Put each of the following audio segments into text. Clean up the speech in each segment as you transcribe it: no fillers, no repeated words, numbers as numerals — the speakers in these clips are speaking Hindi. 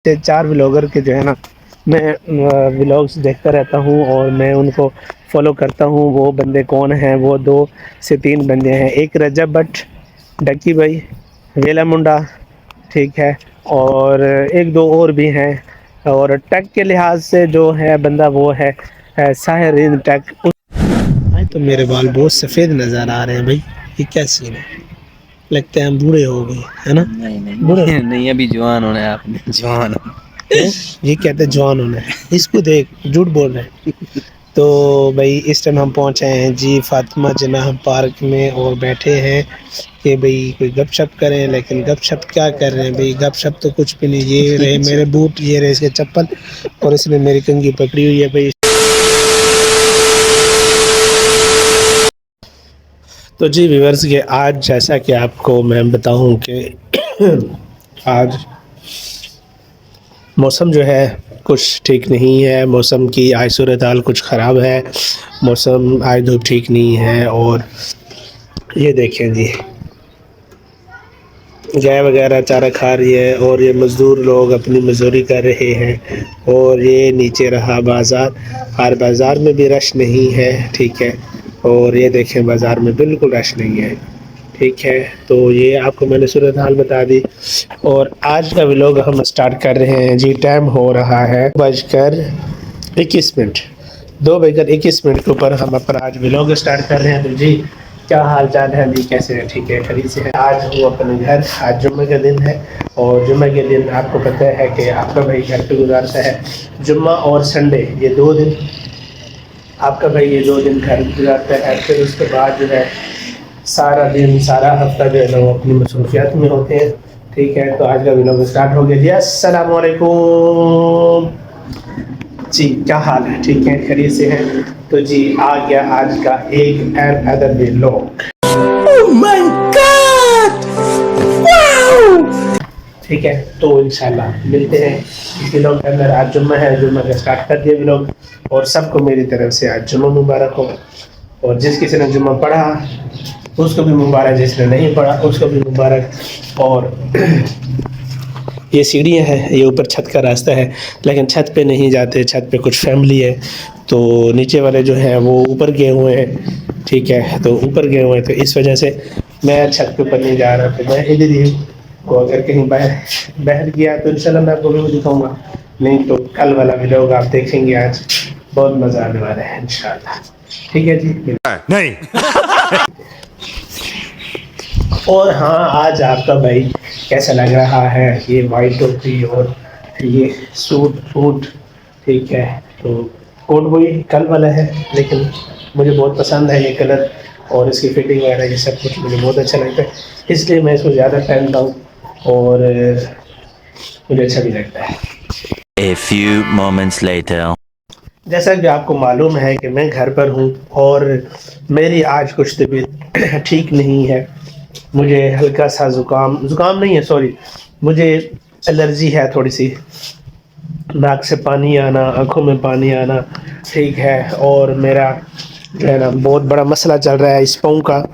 4 व्लॉगर के जो है ना मैं व्लॉग्स देखता रहता हूँ और मैं उनको फॉलो करता हूँ। वो बंदे कौन हैं? वो 2 से 3 बंदे हैं। एक रजब भट्ट, डक्की भाई, वेला मुंडा, ठीक है, और 1-2 और भी हैं। और टक के लिहाज से जो है बंदा वो है साहिरीन टक। भाई तो मेरे बाल बहुत सफ़ेद नज़र आ रहे हैं भाई, ये क्या सीन है? लगता है हम बूढ़े हो गए, है ना? नहीं नहीं बूढ़े नहीं, अभी जवान होना है आपने, जवान होना। ये कहते हैं जवान होना है। इसको देख झूठ बोल रहे हैं। तो भाई इस टाइम हम पहुंचे हैं जी फातिमा जनाह पार्क में और बैठे हैं कि भाई कोई गपशप करें, लेकिन गपशप क्या कर रहे हैं भाई? गपशप तो कुछ भी नहीं। ये रहे मेरे बूट, ये रहे इसके चप्पल, और इसने मेरी कंघी पकड़ी हुई है भाई। तो जी व्यूअर्स के आज जैसा कि आपको मैं बताऊं कि आज मौसम जो है कुछ ठीक नहीं है। मौसम की आज सूरत हाल कुछ ख़राब है। मौसम आज धूप ठीक नहीं है। और ये देखें जी, गाय वगैरह चारा खा रही है और ये मज़दूर लोग अपनी मजदूरी कर रहे हैं। और ये नीचे रहा बाज़ार, और बाज़ार में भी रश नहीं है, ठीक है। और ये देखें बाज़ार में बिल्कुल रश नहीं है, ठीक है। तो ये आपको मैंने सूरत हाल बता दी। और आज का व्लॉग हम स्टार्ट कर रहे हैं जी। टाइम हो रहा है 2:21, 2:21 के ऊपर हम अपना आज व्लॉग स्टार्ट कर रहे हैं। तो जी क्या हाल चाल है अभी, कैसे है? ठीक है, खरीद से है। आज हूँ अपने घर, आज जुम्मे का दिन है। और जुम्मे के दिन आपको पता है कि आपका भाई घर पे गुजारता है। जुम्मा और संडे ये 2 दिन आपका भाई ये 2 दिन घर गुजारता है। फिर उसके बाद जो है सारा दिन सारा हफ्ता जो है ना वो अपनी मसरूफियात में होते हैं, ठीक है। तो आज का व्लॉग स्टार्ट हो गया जी। अस्सलाम वालेकुम जी, क्या हाल है? ठीक है, खरीद से हैं। तो जी आ गया आज का एक other vlog. Oh my God, wow! ठीक है, तो इंशाल्लाह मिलते हैं इस व्लॉग के अंदर। आज जुम्मा है, जुम्मा का स्टार्ट कर दिया व्लॉग। और सबको मेरी तरफ से आज जुम्मा मुबारक हो। और जिस किसी ने जुम्मा पढ़ा उसको भी मुबारक, जिसने नहीं पढ़ा उसको भी मुबारक। और ये सीढ़ियाँ हैं, ये ऊपर छत का रास्ता है, लेकिन छत पे नहीं जाते, छत पे कुछ फैमिली है। तो नीचे वाले जो हैं वो ऊपर गए हुए हैं, ठीक है। तो ऊपर गए हुए हैं, तो इस वजह से मैं छत के ऊपर नहीं जा रहा। तो मैं इधर ही हूँ। तो अगर कहीं बाहर गया तो इंशाल्लाह मैं आपको भी दिखाऊंगा, नहीं तो कल वाला व्लॉग आप देखेंगे। आज बहुत मज़ा आने वाला है इंशाल्लाह, ठीक है जी। नहीं और हाँ, आज आपका भाई कैसा लग रहा है? ये वाइट टोपी और ये सूट बूट, ठीक है। तो कोट वही कल वाला है, लेकिन मुझे बहुत पसंद है ये कलर और इसकी फिटिंग वगैरह, ये सब कुछ मुझे बहुत अच्छा लगता है, इसलिए मैं इसको ज़्यादा पहनता हूँ और मुझे अच्छा भी लगता है। A few moments later. जैसा कि आपको मालूम है कि मैं घर पर हूँ और मेरी आज कुछ तबीयत ठीक नहीं है। मुझे हल्का सा ज़ुकाम नहीं है, सॉरी, मुझे एलर्जी है थोड़ी सी। नाक से पानी आना, आँखों में पानी आना, ठीक है। और मेरा जो है ना बहुत बड़ा मसला चल रहा है इस पाँव का,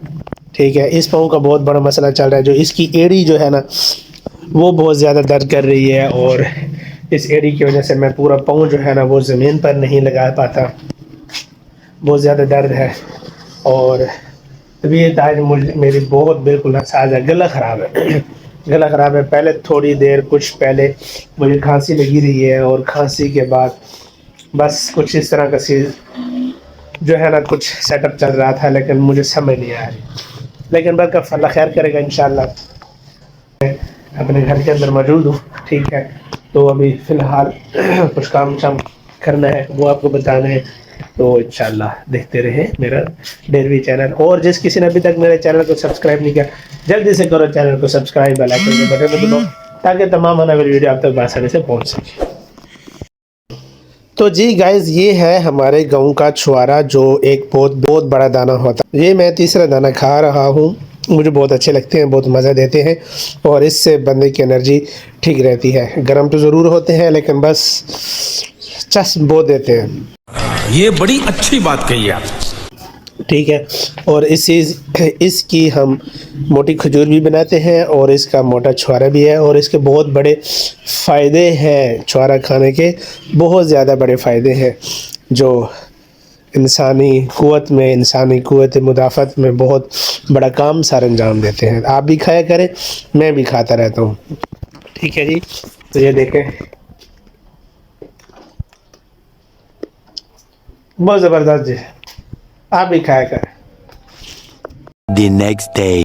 ठीक है। इस पाँव का बहुत बड़ा मसला चल रहा है। जो इसकी एड़ी जो है ना वो बहुत ज़्यादा दर्द कर रही है। और इस एड़ी की वजह से मैं पूरा पाँव जो है ना वो ज़मीन पर नहीं लगा पाता, बहुत ज़्यादा दर्द है। और तबीयत आज मेरी बहुत बिल्कुल नासाज है। गला ख़राब है गला ख़राब है। पहले थोड़ी देर कुछ पहले मुझे खांसी लगी रही है और खांसी के बाद बस कुछ इस तरह का चीज़ जो है ना कुछ सेटअप चल रहा था, लेकिन मुझे समझ नहीं आ रही। लेकिन बरकत अल्लाह खैर करेगा इंशाल्लाह। अपने घर के अंदर मौजूद हूँ, ठीक है। तो अभी फ़िलहाल कुछ काम शाम करना है, वो आपको बताना है। तो इंशाल्लाह देखते रहे मेरा डेयरी चैनल। और जिस किसी ने अभी तक मेरे चैनल को सब्सक्राइब नहीं किया, जल्दी से करो चैनल को सब्सक्राइब, बेल आइकन के बटन को दबाओ ताकि तमाम आने वाली वीडियो आप तक आसानी से पहुंच सके। तो जी गाइस, ये है हमारे गांव का छुआरा, जो एक बहुत बहुत बड़ा दाना होता है। ये मैं तीसरा दाना खा रहा हूँ, मुझे बहुत अच्छे लगते हैं, बहुत मज़ा देते हैं। और इससे बंदे की एनर्जी ठीक रहती है। गर्म तो ज़रूर होते हैं, लेकिन बस चस बहुत देते हैं। ये बड़ी अच्छी बात कही आप। ठीक है। और इसकी हम मोटी खजूर भी बनाते हैं और इसका मोटा छुआरा भी है और इसके बहुत बड़े फ़ायदे हैं। छुआरा खाने के बहुत ज़्यादा बड़े फ़ायदे हैं जो इंसानी क़ुव्वत मुदाफ़त में बहुत बड़ा काम सर अंजाम देते हैं। आप भी खाया करें, मैं भी खाता रहता हूँ। ठीक है जी, तो ये देखें, बहुत ज़बरदस्त जी, आप भी खाया करें। The next day.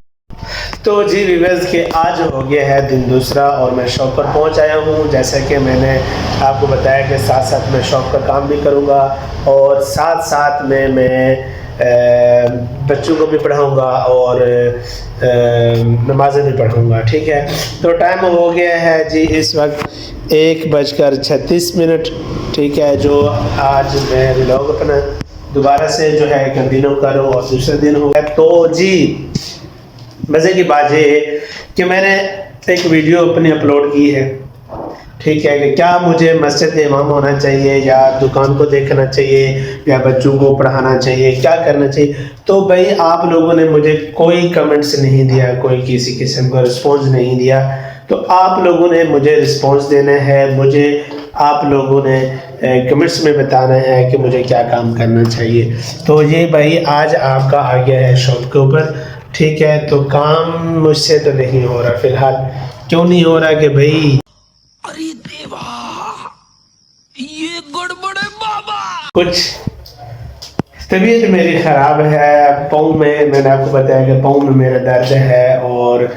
तो जी व्यूअर्स के आज हो गया है दिन दूसरा और मैं शॉप पर पहुंच आया हूं। जैसा कि मैंने आपको बताया कि साथ साथ मैं शॉप का काम भी करूंगा और साथ साथ में मैं बच्चों को भी पढ़ाऊंगा और नमाज़ें भी पढ़ाऊंगा। ठीक है, तो टाइम हो गया है जी इस वक्त 1:36। ठीक है, जो आज मैं व्लॉग अपना दोबारा से जो है कंटिन्यू करूँ और दूसरा दिन हो गया। तो जी मज़े की बात ये है कि मैंने एक वीडियो अपनी अपलोड की है। ठीक है, कि क्या मुझे मस्जिद इमाम होना चाहिए या दुकान को देखना चाहिए या बच्चों को पढ़ाना चाहिए, क्या करना चाहिए। तो भाई आप लोगों ने मुझे कोई कमेंट्स नहीं दिया, कोई किसी किस्म का रिस्पॉन्स नहीं दिया। तो आप लोगों ने मुझे रिस्पॉन्स देना है, मुझे आप लोगों ने कमेंट्स में बताना है कि मुझे क्या काम करना चाहिए। तो ये भाई आज आपका आ गया है शॉप के ऊपर। ठीक है, तो काम मुझसे तो नहीं हो रहा फ़िलहाल। क्यों नहीं हो रहा कि भाई अरे देवा, ये गड़बड़ है बाबा। कुछ तबीयत मेरी ख़राब है, पाँव में, मैंने आपको बताया कि पाँव में मेरा दर्द है और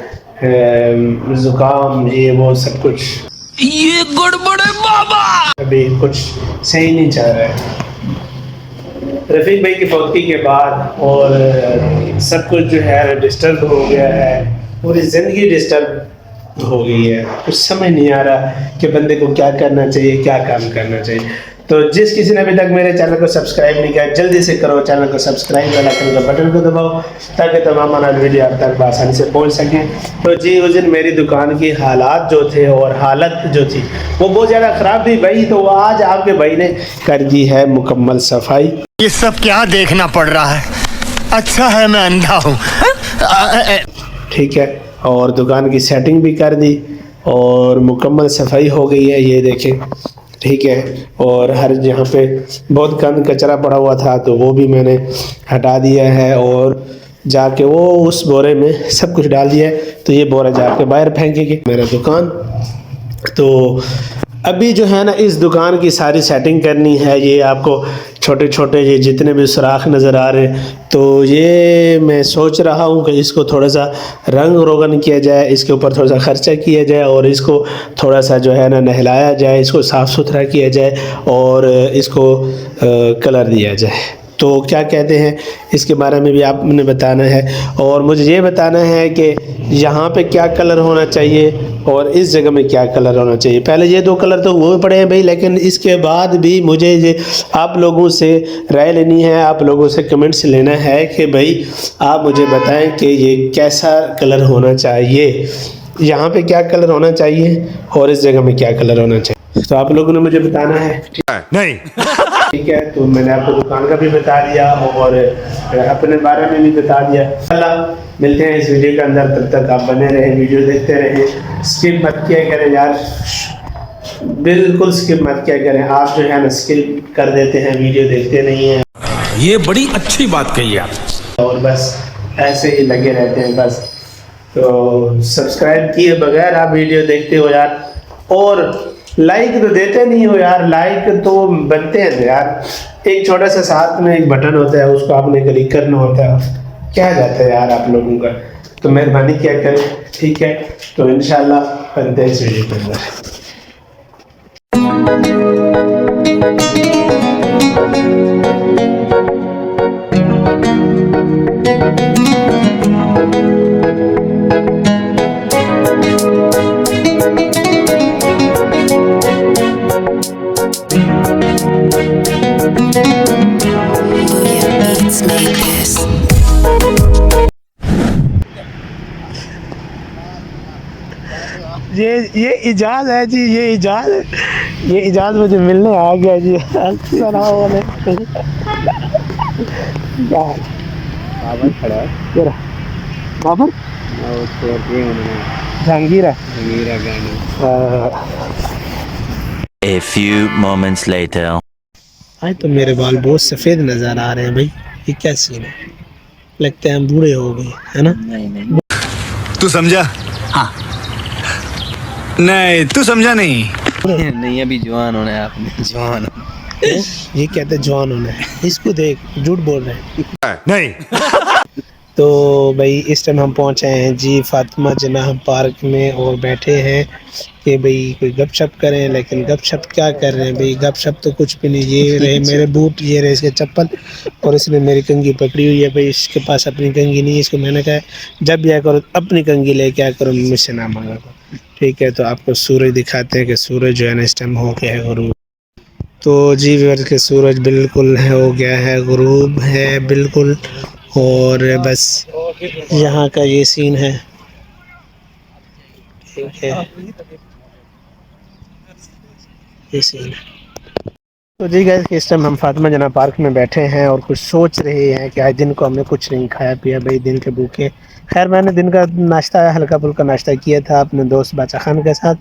ज़ुकाम ये वो सब कुछ, ये गड़बड़ है बाबा। अभी कुछ सही नहीं चल रहा है। रफ़ीक भाई की फौतगी के बाद और सब कुछ जो है डिस्टर्ब हो गया है, पूरी ज़िंदगी डिस्टर्ब हो गई है। कुछ समझ नहीं आ रहा कि बंदे को क्या करना चाहिए, क्या काम करना चाहिए। तो जिस किसी ने अभी तक मेरे चैनल को सब्सक्राइब नहीं किया, जल्दी से करो चैनल को सब्सक्राइब, बेल आइकन का बटन को दबाओ ताकि तमाम हमारा वीडियो आप तक आसानी से पहुंच सकें। तो जी उस दिन मेरी दुकान की हालात जो थे और हालत जो थी वो बहुत ज़्यादा ख़राब थी भाई। तो आज आपके भाई ने कर दी है मुकम्मल सफाई। ये सब क्या देखना पड़ रहा है? अच्छा है मैं अंधा हूँ। ठीक है, और दुकान की सेटिंग भी कर दी और मुकम्मल सफाई हो गई है, ये देखें। ठीक है, और हर जहाँ पे बहुत गंद कचरा पड़ा हुआ था तो वो भी मैंने हटा दिया है और जाके वो उस बोरे में सब कुछ डाल दिया है। तो ये बोरा जाके बाहर फेंकेंगे मेरा दुकान। तो अभी जो है ना इस दुकान की सारी सेटिंग करनी है। ये आपको छोटे छोटे ये जितने भी सुराख नज़र आ रहे हैं, तो ये मैं सोच रहा हूँ कि इसको थोड़ा सा रंग रोगन किया जाए, इसके ऊपर थोड़ा सा ख़र्चा किया जाए और इसको थोड़ा सा जो है ना नहलाया जाए, इसको साफ़ सुथरा किया जाए और इसको कलर दिया जाए। तो क्या कहते हैं इसके बारे में भी आपने बताना है और मुझे ये बताना है कि यहाँ पे क्या कलर होना चाहिए और इस जगह में क्या कलर होना चाहिए। पहले ये दो कलर तो हुए पड़े हैं भाई, लेकिन इसके बाद भी मुझे ये आप लोगों से राय लेनी है, आप लोगों से कमेंट्स लेना है कि भाई आप मुझे बताएं कि ये कैसा कलर होना चाहिए, यहाँ पे क्या कलर होना चाहिए और इस जगह में क्या कलर होना चाहिए। तो आप लोगों ने मुझे बताना है। नहीं ठीक है, तो मैंने आपको दुकान का भी बता दिया और अपने बारे में भी बता दिया। अल्लाह मिलते हैं इस वीडियो के अंदर, तब तक आप बने रहें, वीडियो देखते रहें, स्किप मत किया करें यार, बिल्कुल स्किप मत किया करें। आप जो है ना स्किप कर देते हैं, वीडियो देखते नहीं हैं, ये बड़ी अच्छी बात कही आप। और बस ऐसे ही लगे रहते हैं बस। तो सब्सक्राइब किए बगैर आप वीडियो देखते हो यार, और लाइक तो देते नहीं हो यार। लाइक तो बनते हैं यार, एक छोटा सा साथ में एक बटन होता है, उसको आपने क्लिक करना होता है, क्या जाता है यार आप लोगों का। तो मेहरबानी क्या करें। ठीक है, तो इंशाल्लाह बनते हैं इस वीडियो के अंदर। ये इजाज़ है जी, ये इजाज़ मुझे मिलने आ गया जी। अस्सलाम वालेकुम। बाबर खड़ा है तेरा बाबर और उसको ये उन्होंने जहांगीर है मीरा गाने A few moments later. आज तो मेरे बाल बहुत सफ़ेद नज़र आ रहे हैं भाई, ये क्या सीन है? लगता है हम बूढ़े हो गए, है ना? नहीं नहीं तू समझा? हाँ। नहीं, तू समझा नहीं। नहीं अभी जवान होना है आपने जवान ये कहते हैं जवान होना है, इसको देख झूठ बोल रहे हैं। नहीं। तो भाई इस टाइम हम पहुंचे हैं जी फातिमा जनाह पार्क में और बैठे हैं कि भाई कोई गपशप करें, लेकिन गपशप क्या कर रहे हैं भाई, गपशप तो कुछ भी नहीं। ये रहे मेरे बूट, ये रहे इसके चप्पल और इसने मेरी कंघी पकड़ी हुई है भाई। इसके पास अपनी कंघी नहीं है, इसको मैंने कहा जब भी आया करो अपनी कंघी ले क्या करो, मुझसे ना मांगा करो, ठीक है? तो आपको सूरज दिखाते हैं कि सूरज जो है ना इस टाइम हो गया है गुरूब। तो जी व्यूअर्स के सूरज बिल्कुल है हो गया है गुरूब है बिल्कुल, और बस यहाँ का ये सीन है, ठीक है? ये सीन है। तो जी गाइस इस टाइम हम फातिमा जनाह पार्क में बैठे हैं और कुछ सोच रहे हैं कि आज दिन को हमने कुछ नहीं खाया पिया भाई, दिन के भूखे। खैर मैंने दिन का नाश्ता हल्का फुल्का नाश्ता किया था अपने दोस्त बाचा खान के साथ,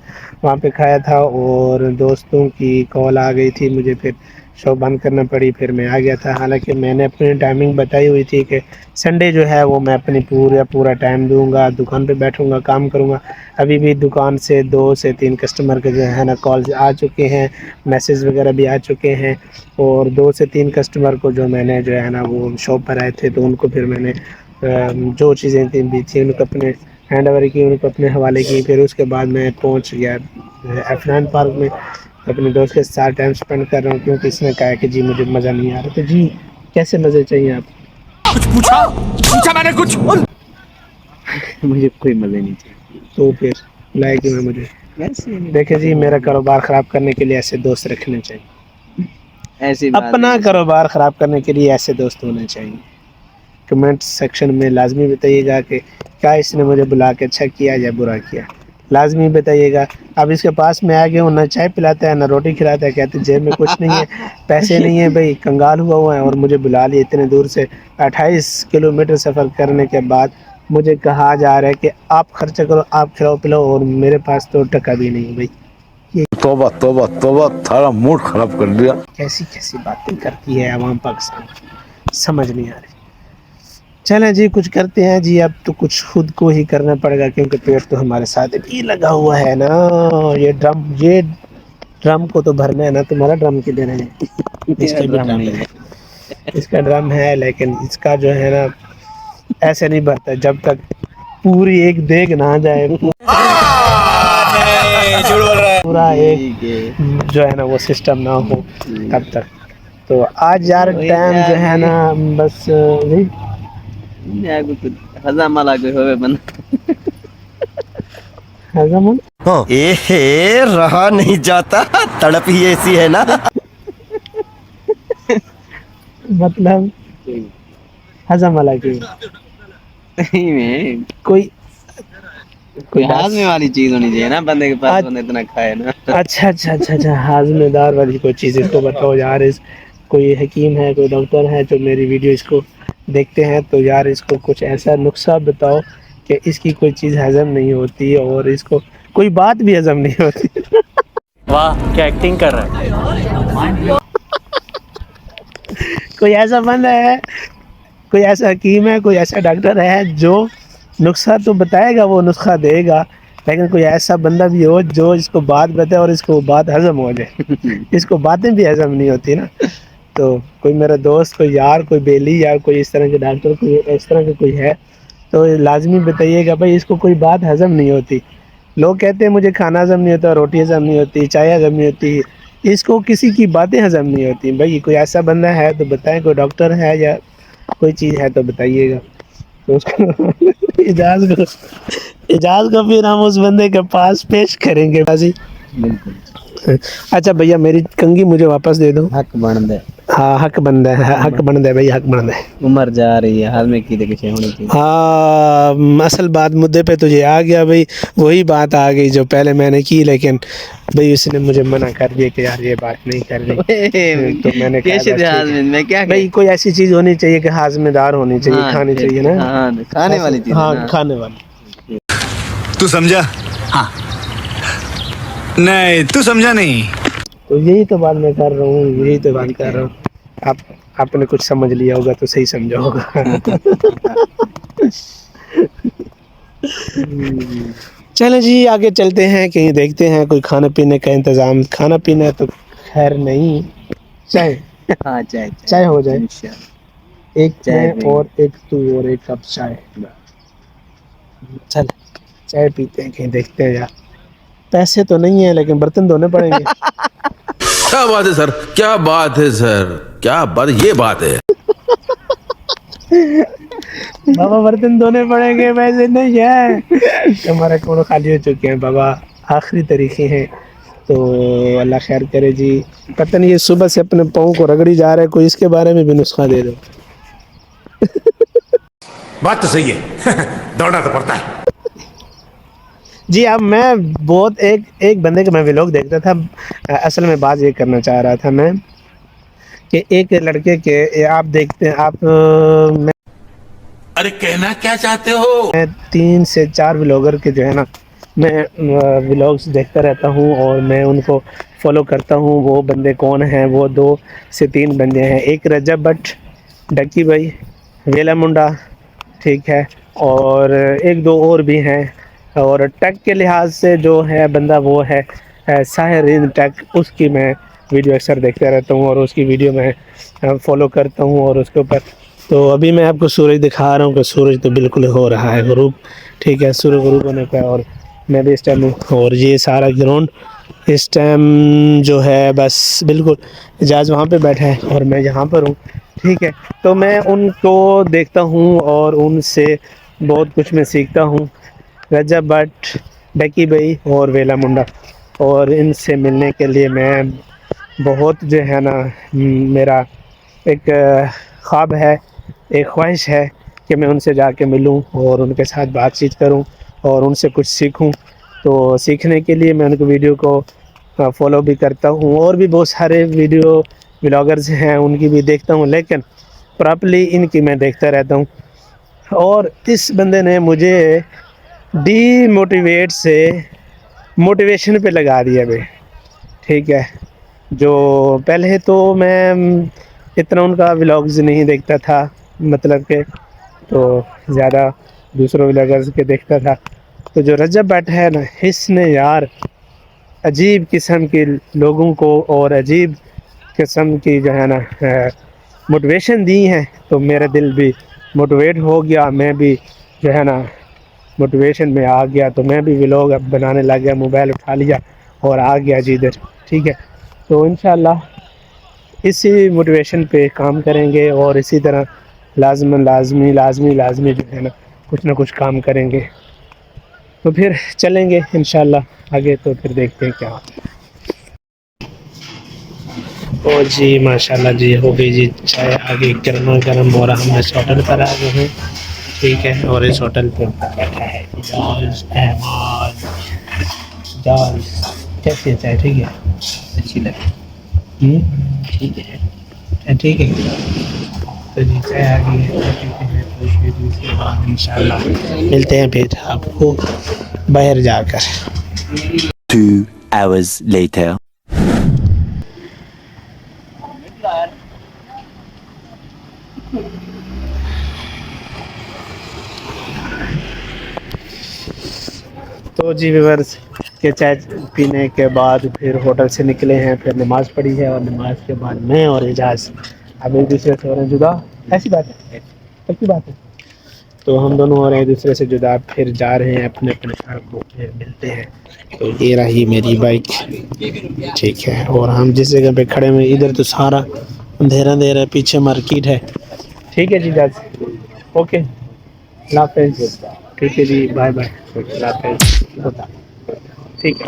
वहाँ पे खाया था और दोस्तों की कॉल आ गई थी, मुझे फिर शॉप बंद करना पड़ी, फिर मैं आ गया था। हालांकि मैंने अपनी टाइमिंग बताई हुई थी कि संडे जो है वो मैं अपनी पूरा टाइम दूंगा, दुकान पे बैठूंगा, काम करूंगा। अभी भी दुकान से 2 से 3 कस्टमर के जो है ना कॉल्स आ चुके हैं, मैसेज वगैरह भी आ चुके हैं, और 2 से 3 कस्टमर को जो मैंने जो है ना वो शॉप पर आए थे तो उनको फिर मैंने जो चीज़ें थी उनको अपने हैंड ओवर की, उनको अपने हवाले की। फिर उसके बाद मैं पहुंच गया एफनान पार्क में, अपने दोस्त के साथ टाइम स्पेंड कर रहा हूँ क्योंकि इसने कहा कि जी मुझे मज़ा नहीं आ रहा। तो जी कैसे मज़े चाहिए आप? कुछ पूछा मैंने कुछ। मुझे कोई मजे नहीं चाहिए तो फिर लाए कि मैं मुझे ऐसे देखे जी, मेरा कारोबार ख़राब करने के लिए ऐसे दोस्त रखने चाहिए, ऐसी बात अपना नहीं है। कारोबार ख़राब करने के लिए ऐसे दोस्त होने चाहिए। कमेंट सेक्शन में लाजमी बताइएगा कि क्या इसने मुझे बुला के अच्छा किया या बुरा किया, लाजमी बताइएगा। अब इसके पास में आ गया हूँ, ना चाय पिलाता है ना रोटी खिलाता है, कहते जेब में कुछ नहीं है, पैसे नहीं है भाई, कंगाल हुआ है और मुझे बुला लिया इतने दूर से 28 किलोमीटर सफ़र करने के बाद। मुझे कहा जा रहा है कि आप खर्चा करो, आप खिलाओ पिलाओ, और मेरे पास तो टका भी नहीं है भाई। तोबा तोबा तोबा, थारा मूड खराब कर दिया। कैसी कैसी बातें करती है अवाम पाकिस्तान, समझ नहीं आ रही। चलें जी कुछ करते हैं जी, अब तो कुछ खुद को ही करना पड़ेगा क्योंकि पेट तो हमारे साथ भी लगा हुआ है ना। ये ड्रम को तो भरना है ना, तुम्हारा ड्रम किधर है? इसका भी ड्रम है, इसका ड्रम है, लेकिन इसका जो है ना ऐसे नहीं भरता जब तक पूरी एक देग ना जाए, पूरा एक जो है ना वो सिस्टम ना हो तब तक। तो आज यार टाइम जो है ना बस हजामा लागे होवे बंदा हजम ए रहा नहीं जाता, तड़प ही ऐसी है ना। मतलब हजम वाला की नहीं में कोई हाजमे वाली चीज होनी चाहिए ना बंदे के पास, बंदा इतना खाए ना। अच्छा हाजमेदार वाली कोई चीज़ इसको बताओ यार। इस कोई हकीम है, कोई डॉक्टर है जो मेरी वीडियो इसको देखते हैं, तो यार इसको कुछ ऐसा नुस्खा बताओ कि इसकी कोई चीज़ हजम नहीं होती और इसको कोई बात भी हजम नहीं होती। वाह क्या एक्टिंग कर रहा है। कोई ऐसा बंदा है, कोई ऐसा हकीम है, कोई ऐसा डॉक्टर है जो नुस्खा तो बताएगा, वो नुस्खा देगा, लेकिन कोई ऐसा बंदा भी हो जो इसको बात बताए और इसको बात हजम हो जाए। इसको बातें भी हजम नहीं होती ना। तो कोई मेरा दोस्त, कोई यार, कोई बेली या कोई इस तरह के डॉक्टर, कोई इस तरह का कोई है तो लाजमी बताइएगा भाई, इसको कोई बात हजम नहीं होती। लोग कहते हैं मुझे खाना हजम नहीं होता, रोटी हजम नहीं होती, चाय हजम नहीं होती, इसको किसी की बातें हजम नहीं होती। भाई कोई ऐसा बंदा है तो बताएं, कोई डॉक्टर है या कोई चीज़ है तो बताइएगा। तो उसको इजाज़ को फिर हम उस बंदे के पास पेश करेंगे बाजी। बिल्कुल अच्छा भैया मेरी कंघी मुझे वापस दे दो। हक बन दे। हाँ हक बनता है, हक बनता है भाई, हक बनता है। उम्र जा रही है, हाथ में की कुछ होनी चाहिए। हाँ असल बात मुद्दे पे तुझे आ गया भाई, वही बात आ गई जो पहले मैंने की, लेकिन भाई उसने मुझे मना कर दिया कि यार ये बात नहीं करनी। तो मैंने कहा कैसे बस थे ठीक है। हाजमें मैं क्या भाई कोई ऐसी चीज होनी चाहिए कि हाजमेदार होनी चाहिए, हाँ, खानी फिर- चाहिए ना। हाँ खाने वाली चीज है हाँ ना। खाने वाली। तू समझा? हाँ। नहीं तू समझा नहीं। तो यही तो बात मैं कर रहा हूँ, यही तो बात कर रहा हूँ। आप आपने कुछ समझ लिया होगा तो सही समझा होगा। चलो जी आगे चलते हैं, कहीं देखते हैं कोई खाने पीने का इंतजाम। खाना पीना तो खैर नहीं, चाय हाँ चाय चाय हो जाए, इंशाल्लाह। एक चाय मैं पिएंगे। और एक तू और एक कप चाय। चल चाय पीते हैं, कहीं देखते हैं यार। पैसे तो नहीं है लेकिन बर्तन धोने पड़ेंगे। क्या बात है सर, क्या बात है सर, क्या बात, ये बात है। बाबा बर्तन धोने पड़ेंगे, पैसे नहीं है। हमारे कोड़ खाली हो चुके हैं बाबा, आखिरी तरीके हैं। तो अल्लाह खैर करे जी। पता नहीं ये सुबह से अपने पाँव को रगड़ी जा रहा है, कोई इसके बारे में भी नुस्खा दे दो। बात तो सही है। दौड़ना तो पड़ता है। जी अब मैं बहुत एक बंदे का मैं व्लॉग देखता था। असल में बात ये करना चाह रहा था मैं कि एक लड़के के आप देखते हैं आप मैं अरे कहना क्या चाहते हो? 3 से 4 व्लॉगर के जो है ना, मैं व्लॉग्स देखता रहता हूँ और मैं उनको फॉलो करता हूँ। वो बंदे कौन हैं? वो 2 से 3 बंदे हैं। एक रजब भट्ट, डक्की भाई, वेला मुंडा, ठीक है, और 1-2 और भी हैं। और टेक के लिहाज से जो है बंदा वो है साहिरीन टेक, उसकी मैं वीडियो अक्सर देखता रहता हूँ और उसकी वीडियो मैं फॉलो करता हूँ। और उसके ऊपर तो अभी मैं आपको सूरज दिखा रहा हूँ कि सूरज तो बिल्कुल हो रहा है गुरूब, ठीक है, सूरज गुरूब होने का। और मैं भी इस टाइम हूँ और ये सारा ग्राउंड इस टाइम जो है बस बिल्कुल एजाज वहाँ पे बैठा है और मैं यहाँ पर हूँ, ठीक है। तो मैं उनको देखता हूँ और उनसे बहुत कुछ मैं सीखता हूँ। रजब भट्ट, डक्की भाई और वेला मुंडा, और इनसे मिलने के लिए मैं बहुत जो है ना, मेरा एक ख्वाब है, एक ख्वाहिश है कि मैं उनसे जाके मिलूं और उनके साथ बातचीत करूं और उनसे कुछ सीखूं। तो सीखने के लिए मैं उनके वीडियो को फॉलो भी करता हूं और भी बहुत सारे वीडियो व्लॉगर्स हैं उनकी भी देखता हूं, लेकिन प्रॉपर्ली इनकी मैं देखता रहता हूं। और इस बंदे ने मुझे डीमोटिवेट से मोटिवेशन पे लगा दिया भाई, ठीक है। जो पहले तो मैं इतना उनका व्लॉग्स नहीं देखता था, मतलब के तो ज़्यादा दूसरों व्लॉगर्स के देखता था। तो जो रजब भट्ट है ना, इसने यार अजीब किस्म के लोगों को और अजीब किस्म की जो है ना मोटिवेशन दी है। तो मेरा दिल भी मोटिवेट हो गया, मैं भी जो है ना मोटिवेशन में आ गया। तो मैं भी व्लॉग अब बनाने लग गया, मोबाइल उठा लिया और आ गया जी इधर, ठीक है। तो इंशाल्लाह इसी मोटिवेशन पे काम करेंगे और इसी तरह लाजमी जो है ना कुछ काम करेंगे। तो फिर चलेंगे इंशाल्लाह आगे, तो फिर देखते हैं क्या होता है। ओ जी माशाल्लाह जी, हो गई जी चाय आगे गर्मा गर्म हो रहा। हम इस होटल पर आ गए हैं, ठीक है, और इस होटल पर बैठा है जाल। कैसी है चाय? ठीक है, अच्छी लगी। ठीक है, ठीक है। तो जी चाय आ गई है, दूसरे बाद इंशाल्लाह मिलते हैं फिर आपको बाहर जाकर। 2 hours later. तो जी व्यूअर्स के चाय पीने के बाद फिर होटल से निकले हैं, फिर नमाज़ पढ़ी है और नमाज के बाद मैं और एजाज अब एक दूसरे से हो रहे हैं जुदा। ऐसी बात है, अच्छी बात है। तो हम दोनों हो रहे हैं एक दूसरे से जुदा, फिर जा रहे हैं अपने अपने घर को, फिर मिलते हैं। तो ये रही मेरी बाइक, ठीक है। और हम जिस जगह पे खड़े हुए इधर तो सारा अंधेरा अंधेरा है, पीछे मार्केट है, ठीक है जी एजाज, ओके अल्लाह हाफ़िज़, ठीक है जी, बाय बाय, अल्लाह हाफ़िज़, होता ठीक है।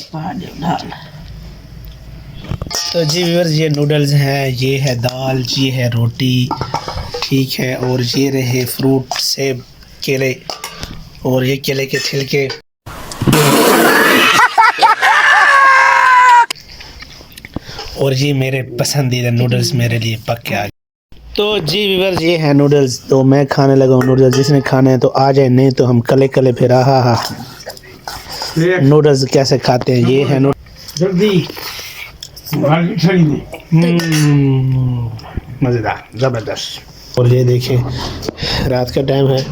तो जी व्यूअर्स, ये नूडल्स हैं, ये है दाल, ये है रोटी, ठीक है, और ये रहे फ्रूट, सेब, केले, और ये केले के छिलके। और ये मेरे पसंदीदा नूडल्स मेरे लिए पक के आ गए। तो जी व्यूअर्स, ये है नूडल्स। तो मैं खाने लगा हूँ नूडल्स। जिसने खाने हैं तो आ जाए, नहीं तो हम कले कले फिर हा नूडल्स कैसे खाते हैं। ये है जल्दी मज़ेदार, ज़बरदस्त। और ये देखें, रात का टाइम है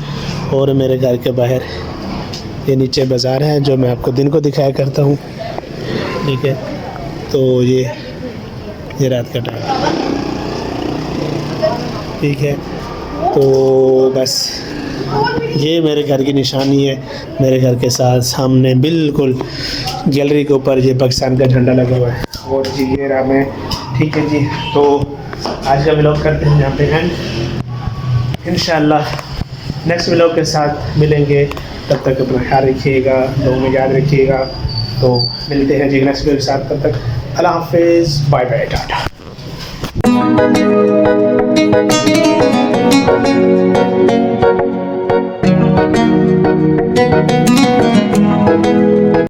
और मेरे घर के बाहर ये नीचे बाज़ार है जो मैं आपको दिन को दिखाया करता हूँ, ठीक है। तो ये रात का टाइम है, ठीक है। तो बस ये मेरे घर की निशानी है। मेरे घर के साथ सामने बिल्कुल गैलरी के ऊपर ये पाकिस्तान का झंडा लगा हुआ है। और जी ये रहा मैं, ठीक है जी। तो आज का व्लॉग करते हैं यहाँ पे एंड। इंशाल्लाह नेक्स्ट व्लॉग के साथ मिलेंगे। तब तक अपना ख्याल रखिएगा, दुआ में याद रखिएगा। तो मिलते हैं जी नेक्स्ट व्लॉग के साथ। तब तक अल्लाह हाफिज़, बाय बाय, टाटा।